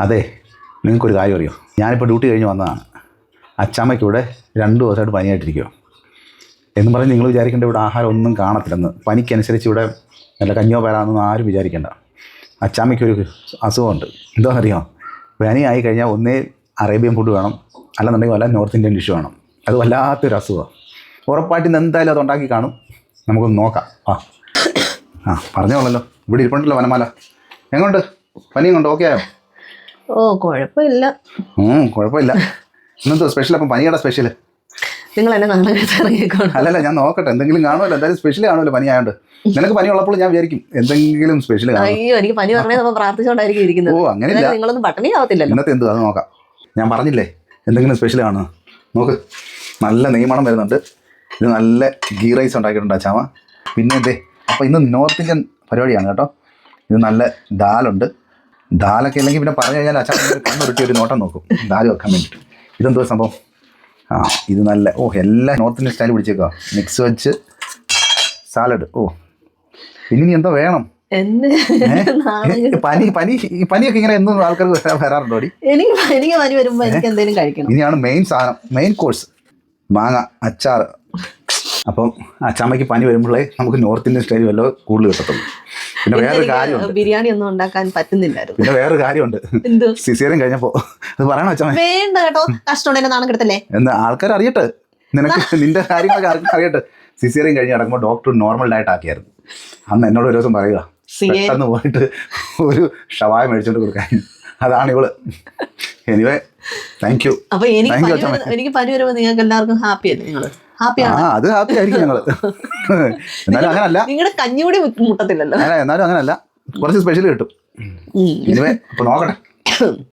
അതെ, നിങ്ങൾക്കൊരു കാര്യം അറിയോ? ഞാനിപ്പോൾ ഡ്യൂട്ടി കഴിഞ്ഞ് വന്നതാണ്. അച്ചാമ്മയ്ക്ക് ഇവിടെ 2 ദിവസമായിട്ട് പനിയായിട്ടിരിക്കുമോ എന്ന് പറഞ്ഞ് നിങ്ങൾ വിചാരിക്കേണ്ട ഇവിടെ ആഹാരം ഒന്നും കാണത്തില്ലെന്ന്. പനിക്കനുസരിച്ച് ഇവിടെ നല്ല കഞ്ഞോ പേരാണെന്നൊന്നും ആരും വിചാരിക്കേണ്ട. അച്ചാമ്മയ്ക്കൊരു അസുഖമുണ്ട്. എന്താണെന്നറിയോ? പനി ആയി കഴിഞ്ഞാൽ ഒന്നേ അറേബ്യൻ ഫുഡ് വേണം, അല്ലെന്നുണ്ടെങ്കിൽ വല്ല നോർത്ത് ഇന്ത്യൻ ഡിഷ് വേണം. അത് വല്ലാത്തൊരു അസുഖമാണ്. ഉറപ്പായിട്ട് ഇന്ന് എന്തായാലും അത് ഉണ്ടാക്കി കാണും. നമുക്കൊന്ന് നോക്കാം. പറഞ്ഞോളല്ലോ, ഇവിടെ ഇരിപ്പുണ്ടല്ലോ വനമാല. എങ്ങോട്ട് പനിയും കൊണ്ട് ഓക്കെ ആയോ? ഓ, കുഴപ്പമില്ല. കുഴപ്പമില്ല. ഇന്നെന്തോ സ്പെഷ്യൽ? അപ്പം പനിയുടെ സ്പെഷ്യൽ നിങ്ങൾ എന്നെ ഇറങ്ങിക്കോളൂ. അല്ലല്ല, ഞാൻ നോക്കട്ടെ. എന്തെങ്കിലും കാണുമല്ലോ, എന്തായാലും സ്പെഷ്യൽ കാണുമല്ലോ പനി ആയതുകൊണ്ട്. നിനക്ക് പനി ഉള്ളപ്പോൾ ഞാൻ വിചാരിക്കും എന്തെങ്കിലും സ്പെഷ്യൽ കാണും. അയ്യോ, എനിക്ക് പനി പറഞ്ഞാൽ നമ്മൾ പ്രാർത്ഥിച്ചുകൊണ്ടായിരിക്കും ഇരിക്കുന്നത്. ഓ, അങ്ങനെയില്ല. നിങ്ങളൊന്നും പട്ടിണി ആവത്തില്ലല്ലോ. ഇന്നത്തെ എന്തു അത് നോക്കാം. ഞാൻ പറഞ്ഞില്ലേ എന്തെങ്കിലും സ്പെഷ്യൽ കാണുമോ? നോക്ക്, നല്ല നെയ്മണം വരുന്നുണ്ട്. ഇത് നല്ല ഗീ റൈസ് ഉണ്ടാക്കിയിട്ടുണ്ട് അച്ചാമ്മ. പിന്നെ എന്തേ, അപ്പോൾ ഇന്ന് നോർത്ത് ഇന്ത്യൻ പരിപാടിയാണ് കേട്ടോ. ഇത് നല്ല ദാലുണ്ട്. ദാലൊക്കെ അല്ലെങ്കിൽ പിന്നെ പറഞ്ഞു കഴിഞ്ഞാൽ അച്ചാമ്മ കണ്ണുരുട്ടി ഒരു നോട്ടം നോക്കും ദാൽ വെക്കാൻ വേണ്ടിയിട്ട്. ഇതെന്തോ സംഭവം? ഇത് നല്ല എല്ലാം നോർത്ത് ഇന്ത്യൻ സ്റ്റൈൽ പിടിച്ചേക്കുക. മിക്സ് വെച്ച് സാലഡ്. ഇനി എന്തോ വേണം? പനിയൊക്കെ ഇങ്ങനെ എന്നും ആൾക്കാർക്ക് വരാറുണ്ടോ? എനിക്ക് പനി വരുമ്പോൾ എനിക്ക് എന്തെങ്കിലും കഴിക്കണം. ഇനിയാണ് മെയിൻ സാധനം, മെയിൻ കോഴ്സ്, മാങ്ങ അച്ചാർ. അപ്പം അച്ചാമ്മയ്ക്ക് പനി വരുമ്പോഴേ നമുക്ക് നോർത്ത് ഇന്ത്യൻ സ്റ്റൈൽ വല്ലോ കൂടുതൽ കിട്ടത്തുള്ളൂ. പിന്നെ വേറൊരു കാര്യമുണ്ട്, ബിരിയാണി ഒന്നും ഉണ്ടാക്കാൻ പറ്റുന്നില്ലായിരുന്നു. പിന്നെ വേറൊരു കാര്യമുണ്ട്, സിസേറിയൻ കഴിഞ്ഞപ്പോ അത് പറയണോ അച്ചാമ്മ? വേണ്ട കേട്ടോ, കഷ്ടം നാണം കിടത്തല്ലേ എന്ന് ആൾക്കാർ അറിയട്ടെ. നിനക്ക് നിന്റെ കാര്യങ്ങളൊക്കെ ആൾക്കാർ അറിയട്ടെ. സിസേറിയൻ കഴിഞ്ഞ് കിടക്കുമ്പോൾ ഡോക്ടർ നോർമൽ ഡയറ്റ് ആക്കിയായിരുന്നു. അന്ന് എന്നോട് ഒരു ദിവസം പറയുക, പെട്ടെന്ന് പോയിട്ട് ഒരു ഷവായ മേടിച്ചോണ്ട് കൊടുക്കാൻ. അതാണ് ഇവള്. Anyway, thank you. അപ്പൊ എനിക്ക് പനി വരുമ്പോ നിങ്ങൾക്ക് എല്ലാവർക്കും ഹാപ്പി അല്ലേ? നിങ്ങള് ഹാപ്പിയാണ്? അത് ഹാപ്പി ആയിരിക്കും ഞങ്ങള്. എന്നാലും അങ്ങനല്ല, നിങ്ങളുടെ കഞ്ഞികൂടി മുട്ടത്തില്ലല്ലോ. എന്നാലും അങ്ങനല്ല, കുറച്ച് സ്പെഷ്യൽ കിട്ടും. എനിവേ, അപ്പൊ നോക്കട്ടെ.